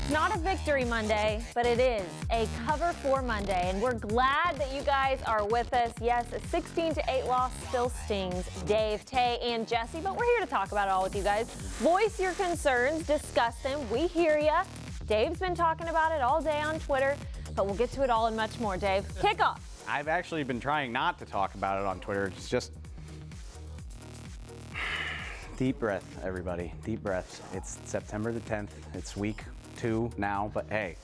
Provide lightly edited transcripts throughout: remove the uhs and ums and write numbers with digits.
It's not a victory Monday, but it is a cover 4 Monday, and we're glad that you guys are with us. Yes, a 16-8 loss still stings Dave, Tay, and Jesse, but we're here to talk about it all with you guys. Voice your concerns, discuss them. We hear ya. Dave's been talking about it all day on Twitter, but we'll get to it all and much more. Dave, kickoff. I've actually been trying not to talk about it on Twitter. It's just deep breath, everybody. Deep breaths. It's September the 10th. It's week 2 now, but hey,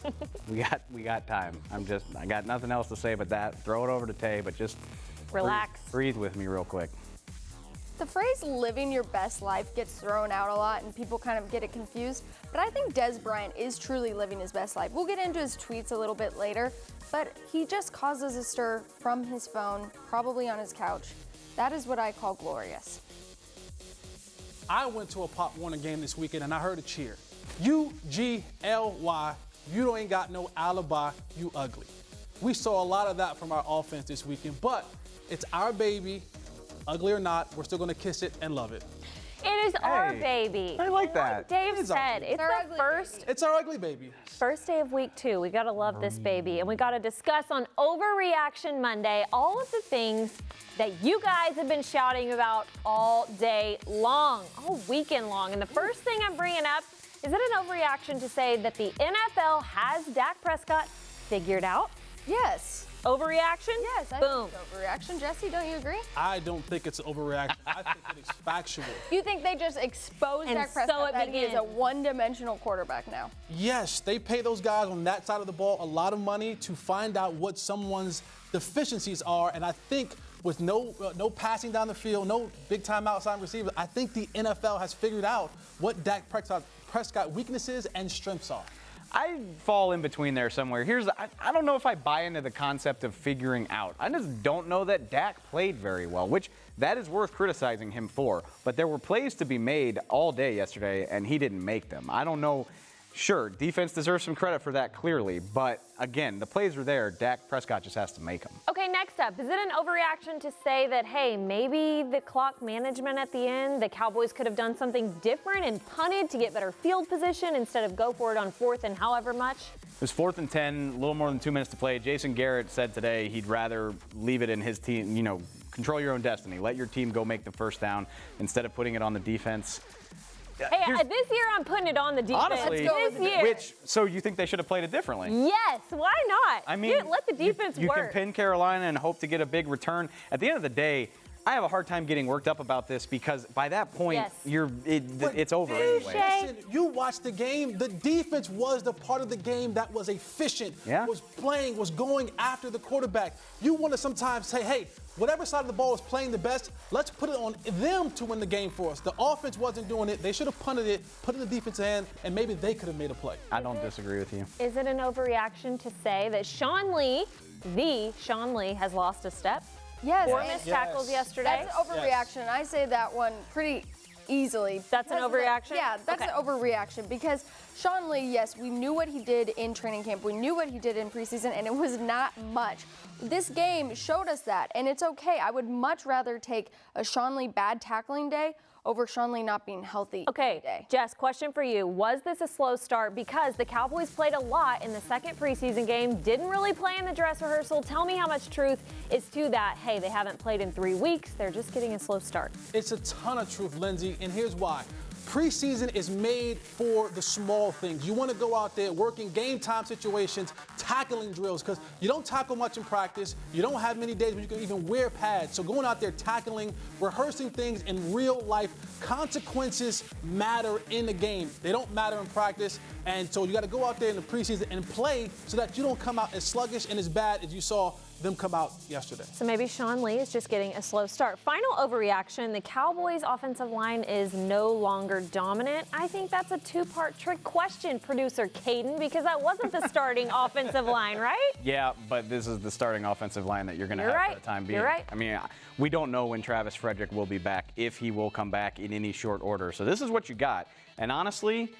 we got time. I got nothing else to say but that. Throw it over to Tay, but just relax. Breathe with me real quick. The phrase living your best life gets thrown out a lot and people kind of get it confused, but I think Dez Bryant is truly living his best life. We'll get into his tweets a little bit later, but he just causes a stir from his phone, probably on his couch. That is what I call glorious. I went to a Pop Warner game this weekend and I heard a cheer. UGLY, you ain't got no alibi, you ugly. We saw a lot of that from our offense this weekend, but it's our baby. Ugly or not, we're still going to kiss it and love it. It is our baby. I like that. Dave said, it's the first. It's our ugly baby. First day of week 2. We got to love this baby. And we got to discuss on Overreaction Monday all of the things that you guys have been shouting about all day long, all weekend long. And the first thing I'm bringing up, is it an overreaction to say that the NFL has Dak Prescott figured out? Yes. Overreaction? Yes, I Boom. think it's overreaction. Jesse, don't you agree? I don't think it's an overreaction. I think it is factual. You think they just exposed And Dak Prescott so it that he is a begins. one-dimensional quarterback now? Yes, they pay those guys on that side of the ball a lot of money to find out what someone's deficiencies are, and I think with no passing down the field, no big-time outside receivers, I think the NFL has figured out what Dak Prescott weaknesses and strengths are. I fall in between there somewhere. I don't know if I buy into the concept of figuring out. I just don't know that Dak played very well, which that is worth criticizing him for. But there were plays to be made all day yesterday, and he didn't make them. I don't know. Sure, defense deserves some credit for that clearly. But again, the plays were there. Dak Prescott just has to make them. Okay, next up, is it an overreaction to say that, hey, maybe the clock management at the end, the Cowboys could have done something different and punted to get better field position instead of go for it on 4th and however much? It was 4th and 10, a little more than 2 minutes to play. Jason Garrett said today he'd rather leave it in his team, control your own destiny. Let your team go make the first down instead of putting it on the defense. Hey, this year I'm putting it on the defense. Honestly, this year. So you think they should have played it differently? Yes, why not? I mean, let the defense you work. can pin Carolina and hope to get a big return. At the end of the day, I have a hard time getting worked up about this because by that point, it's over anyway. Listen, you watched the game. The defense was the part of the game that was efficient, was playing, was going after the quarterback. You want to sometimes say, hey, whatever side of the ball is playing the best, let's put it on them to win the game for us. The offense wasn't doing it. They should have punted it, put it in the defense's hand, and maybe they could have made a play. I don't disagree with you. Is it an overreaction to say that Sean Lee, has lost a step? Yes. 4 missed tackles yesterday. That's overreaction. Yes. I say that one pretty easily. That's an overreaction? Yeah, that's an overreaction because Sean Lee, yes, we knew what he did in training camp. We knew what he did in preseason, and it was not much. This game showed us that, and it's okay. I would much rather take a Sean Lee bad tackling day over Sean Lee not being healthy. Okay, Jess, question for you. Was this a slow start? Because the Cowboys played a lot in the second preseason game, didn't really play in the dress rehearsal. Tell me how much truth is to that. Hey, they haven't played in 3 weeks. They're just getting a slow start. It's a ton of truth, Lindsay, and here's why. Preseason is made for the small things. You want to go out there working game time situations, tackling drills, because you don't tackle much in practice. You don't have many days when you can even wear pads. So going out there tackling, rehearsing things in real life, consequences matter in the game. They don't matter in practice. And so you got to go out there in the preseason and play so that you don't come out as sluggish and as bad as you saw them come out yesterday. So maybe Sean Lee is just getting a slow start. Final overreaction, the Cowboys' offensive line is no longer dominant. I think that's a 2-part trick question, producer Caden, because that wasn't the starting offensive line, right? Yeah, but this is the starting offensive line that you're going to have for the time being. You're right. I mean, we don't know when Travis Frederick will be back, if he will come back in any short order. So this is what you got. And honestly,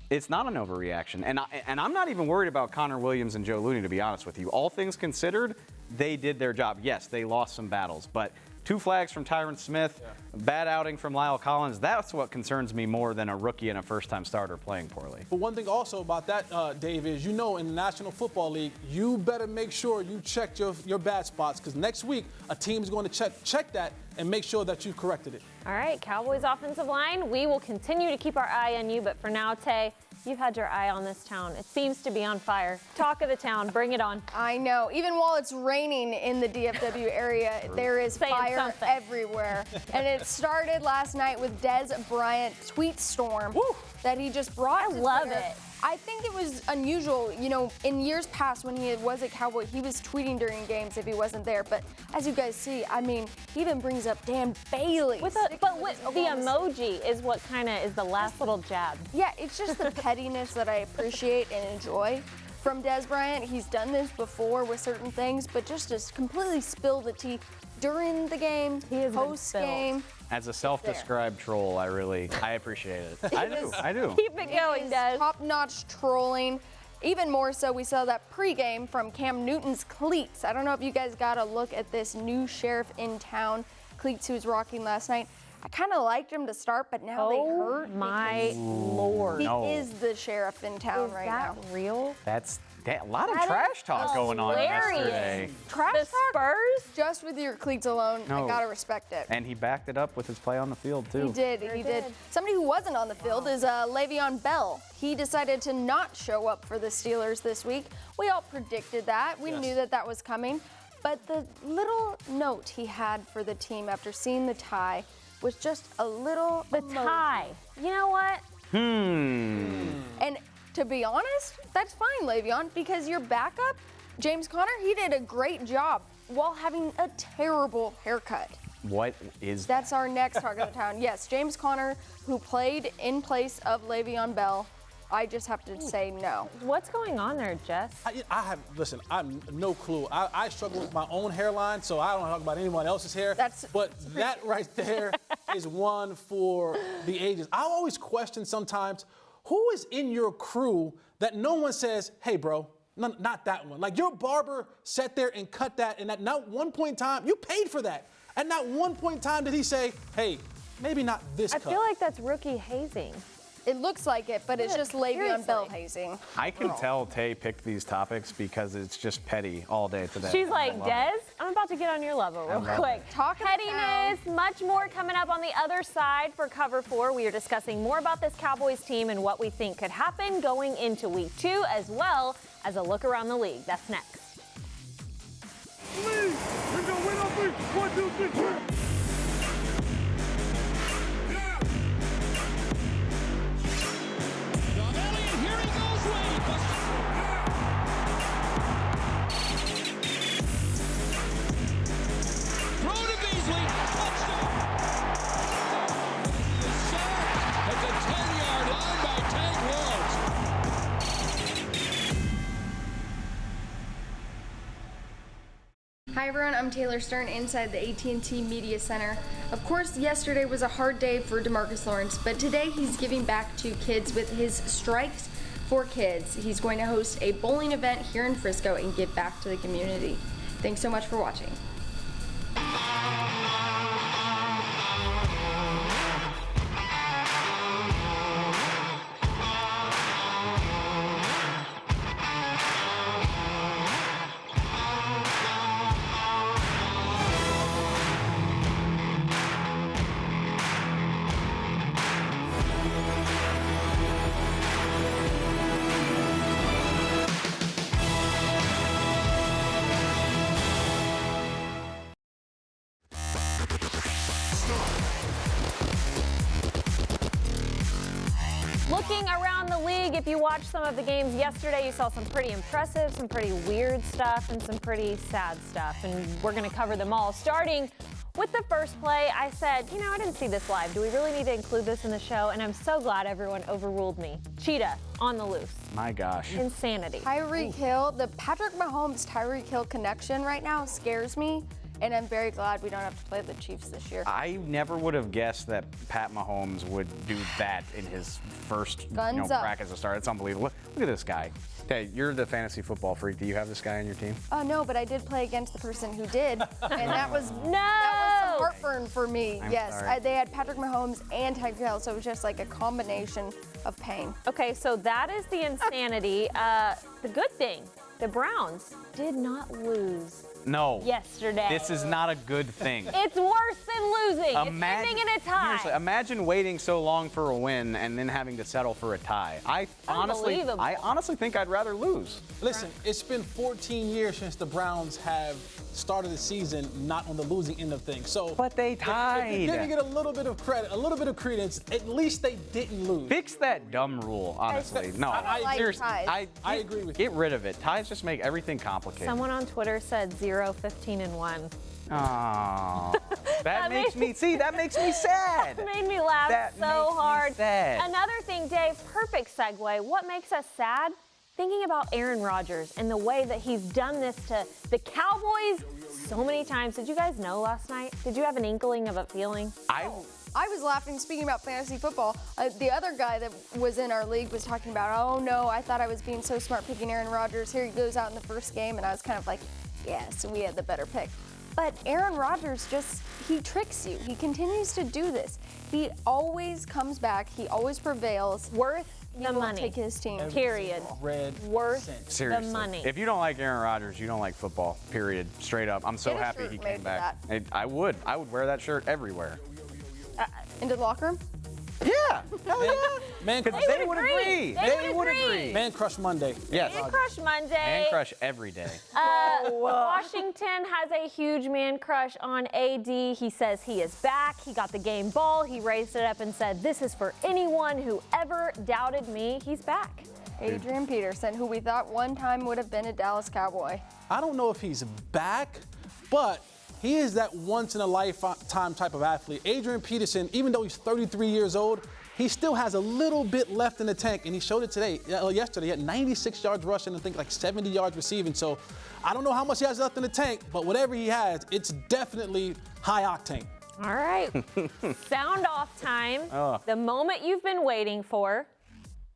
it's not an overreaction. And I'm not even worried about Connor Williams and Joe Looney, to be honest with you. All things considered, they did their job. Yes, they lost some battles, but 2 flags from Tyron Smith, bad outing from Lyle Collins. That's what concerns me more than a rookie and a first-time starter playing poorly. But one thing also about that, Dave, is in the National Football League, you better make sure you check your bad spots, because next week a team is going to check that and make sure that you've corrected it. All right, Cowboys offensive line, we will continue to keep our eye on you, but for now, Tay, you've had your eye on this town. It seems to be on fire. Talk of the town, bring it on. I know. Even while it's raining in the DFW area, there is fire everywhere. And it started last night with Dez Bryant tweet storm that he just brought. I love it. I think it was unusual. In years past when he was a Cowboy, he was tweeting during games if he wasn't there. But as you guys see, he even brings up Dan Bailey. With the emoji is what kind of is the last little jab. Yeah, it's just the pettiness that I appreciate and enjoy from Dez Bryant. He's done this before with certain things, but just to completely spill the tea during the game, post-game. As a self-described troll, I appreciate it. I do. Keep it going, Dez. Top-notch trolling. Even more so, we saw that pregame from Cam Newton's cleats. I don't know if you guys got a look at this new sheriff in town cleats he was rocking last night. I kind of liked him to start, but now they hurt. My Lord. He is the sheriff in town right now. Is that real? That's a lot of trash talk going on yesterday. Trash the talk? Spurs? Just with your cleats alone, I gotta respect it. And he backed it up with his play on the field, too. He did. Somebody who wasn't on the field is Le'Veon Bell. He decided to not show up for the Steelers this week. We all predicted that. We knew that was coming. But the little note he had for the team after seeing the tie was just a little tie. You know what? And to be honest, that's fine, Le'Veon, because your backup, James Conner, he did a great job while having a terrible haircut. What is That's our next target of the town. Yes, James Conner, who played in place of Le'Veon Bell. I just have to say no. What's going on there, Jess? Listen, I'm no clue. I struggle with my own hairline, so I don't talk about anyone else's hair. But that right there is one for the ages. I always question sometimes, who is in your crew that no one says, hey, bro, not that one. Like, your barber sat there and cut that, and at not one point in time, you paid for that. At not one point in time did he say, hey, maybe not this cut. I feel like that's rookie hazing. It looks like it, but it's just Le'Veon Bell hazing. I can tell Tay picked these topics because it's just petty all day today. She's like, Dez, I'm about to get on your level real quick. Pettiness, much more coming up on the other side for Cover 4. We are discussing more about this Cowboys team and what we think could happen going into Week 2, as well as a look around the league. That's next. League, we're gonna win on 3. 1, 2, 3. Hi everyone, I'm Taylor Stern inside the AT&T Media Center. Of course, yesterday was a hard day for DeMarcus Lawrence, but today he's giving back to kids with his Strikes for Kids. He's going to host a bowling event here in Frisco and give back to the community. Thanks so much for watching. Looking around the league, if you watched some of the games yesterday, you saw some pretty impressive, some pretty weird stuff, and some pretty sad stuff. And we're going to cover them all. Starting with the first play, I said, I didn't see this live. Do we really need to include this in the show? And I'm so glad everyone overruled me. Cheetah on the loose. My gosh. Insanity. Tyreek Hill, the Patrick Mahomes-Tyreek Hill connection right now scares me. And I'm very glad we don't have to play the Chiefs this year. I never would have guessed that Pat Mahomes would do that in his first crack as a starter. It's unbelievable. Look at this guy. Hey, you're the fantasy football freak. Do you have this guy on your team? No, but I did play against the person who did, and that was heartburn for me. I'm yes, sorry. they had Patrick Mahomes and Tyreek Hill, so it was just like a combination of pain. Okay, so that is the insanity. The good thing, the Browns did not lose No. yesterday. This is not a good thing. It's worse than losing. It's ending in a tie. Seriously, imagine waiting so long for a win and then having to settle for a tie. I honestly think I'd rather lose. Listen, it's been 14 years since the Browns have started the season not on the losing end of things. So, But they if tied. you're giving it a little bit of credit, a little bit of credence, at least they didn't lose. Fix that dumb rule, honestly. No, I like seriously. ties. I agree with Get rid of it. Ties just make everything complicated. Someone on Twitter said 0-15-1. Aww. That makes me sad. That made me laugh That so makes me hard. sad. Another thing, Dave, perfect segue. What makes us sad? Thinking about Aaron Rodgers and the way that he's done this to the Cowboys so many times. Did you guys know last night? Did you have an inkling of a feeling? I was laughing, speaking about fantasy football. The other guy that was in our league was talking about, oh no, I thought I was being so smart picking Aaron Rodgers. Here he goes out in the first game, and I was kind of like, yes, we had the better pick. But Aaron Rodgers he tricks you. He continues to do this. He always comes back. He always prevails. Worth He the will money. take his team. Period. Red Worth cent. Seriously. the money. If you don't like Aaron Rodgers, you don't like football. Period. Straight up. I'm so Get a happy shirt he made came for back. I would wear that shirt everywhere. Into the locker room? Yeah. Hell yeah. Man, They They would would agree. agree. They would would agree. agree. Man Crush Monday. Yes. Man Crush Monday. Man crush every day. Washington has a huge man crush on AD. He says he is back. He got the game ball. He raised it up and said, "This is for anyone who ever doubted me." He's back. Adrian Peterson, who we thought one time would have been a Dallas Cowboy. I don't know if he's back, but he is that once-in-a-lifetime type of athlete. Adrian Peterson, even though he's 33 years old, he still has a little bit left in the tank, and he showed it yesterday. He had 96 yards rushing and I think like 70 yards receiving. So I don't know how much he has left in the tank, but whatever he has, it's definitely high octane. All right. Sound off time. The moment you've been waiting for.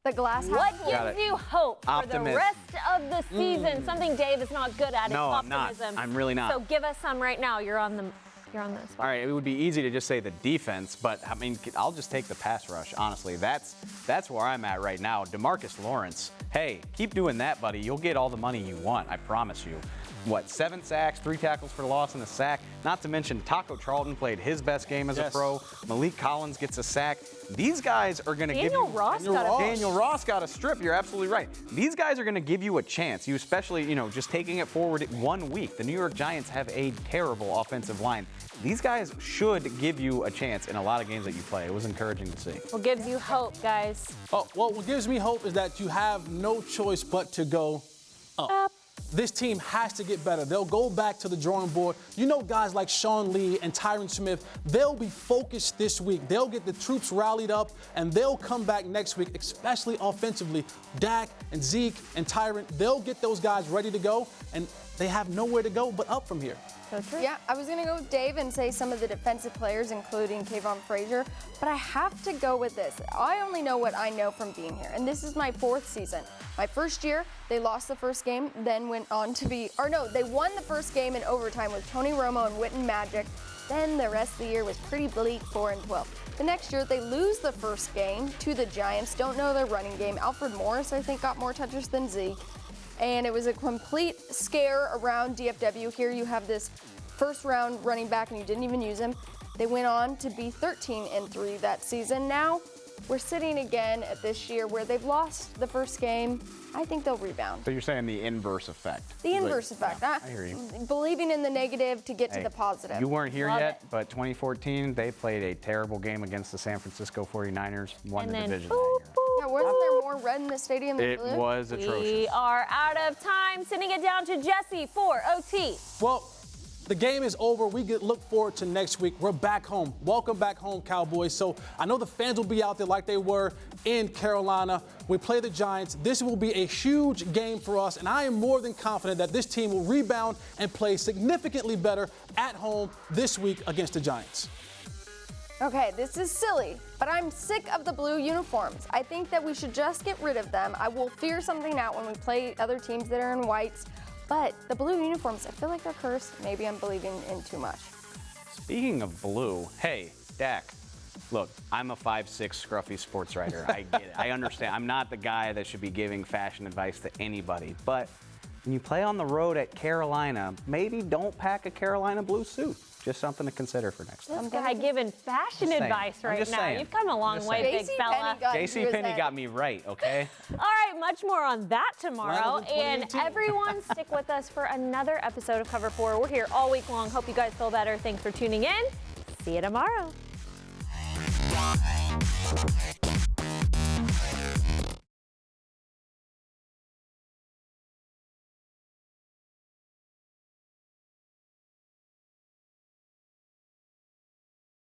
The glass half What full. Got gives it. you hope for the Optimism. rest of the season? Something Dave is not good at. No, is I'm not. optimism. I'm really not. So give us some right now. You're on the spot. All right, it would be easy to just say the defense, but I mean, I'll just take the pass rush. Honestly, that's where I'm at right now. DeMarcus Lawrence, hey, keep doing that, buddy. You'll get all the money you want. I promise you. 7 sacks, 3 tackles for loss and a sack. Not to mention Taco Charlton played his best game as a pro. Malik Collins gets a sack. These guys are going to give you. Daniel Ross got a strip. You're absolutely right. These guys are going to give you a chance. You especially, just taking it forward 1 week. The New York Giants have a terrible offensive line. These guys should give you a chance in a lot of games that you play. It was encouraging to see. What gives you hope, guys? Oh, well, what gives me hope is that you have no choice but to go up. This team has to get better. They'll go back to the drawing board. You know, guys like Sean Lee and Tyron Smith, they'll be focused this week. They'll get the troops rallied up, and they'll come back next week, especially offensively. Dak and Zeke and Tyron, they'll get those guys ready to go, and they have nowhere to go but up from here. So true. Yeah, I was going to go with Dave and say some of the defensive players, including Kayvon Frazier, but I have to go with this. I only know what I know from being here, and this is my 4th season. My first year, they lost the first game, then went on to they won the first game in overtime with Tony Romo and Witten Magic. Then the rest of the year was pretty bleak, 4-12. The next year, they lose the first game to the Giants, don't know their running game. Alfred Morris, I think, got more touches than Zeke. And it was a complete scare around DFW. Here you have this first-round running back, and you didn't even use him. They went on to be 13-3 that season. Now we're sitting again at this year where they've lost the first game. I think they'll rebound. So you're saying the inverse effect. The inverse effect. I hear you. Believing in the negative to get to Hey, the positive. You weren't here Love yet, it. but 2014, they played a terrible game against the San Francisco 49ers, won And the then division boop, that year. Yeah, wasn't there more red in the stadium than It blue? was atrocious. We are out of time. Sending it down to Jesse for OT. Well, the game is over. We look forward to next week. We're back home. Welcome back home, Cowboys. So I know the fans will be out there like they were in Carolina. We play the Giants. This will be a huge game for us, and I am more than confident that this team will rebound and play significantly better at home this week against the Giants. Okay, this is silly, but I'm sick of the blue uniforms. I think that we should just get rid of them. I will figure something out when we play other teams that are in whites, but the blue uniforms, I feel like they're cursed. Maybe I'm believing in too much. Speaking of blue, hey, Dak, look, I'm a 5'6" scruffy sports writer. I get it. I understand. I'm not the guy that should be giving fashion advice to anybody. But when you play on the road at Carolina, maybe don't pack a Carolina blue suit. Just something to consider for next time. This guy giving fashion advice right now. saying. You've come a long way, big fella. JCPenney got me right, okay? All right, much more on that tomorrow. Line up in And 2018. everyone, stick with us for another episode of Cover 4. We're here all week long. Hope you guys feel better. Thanks for tuning in. See you tomorrow.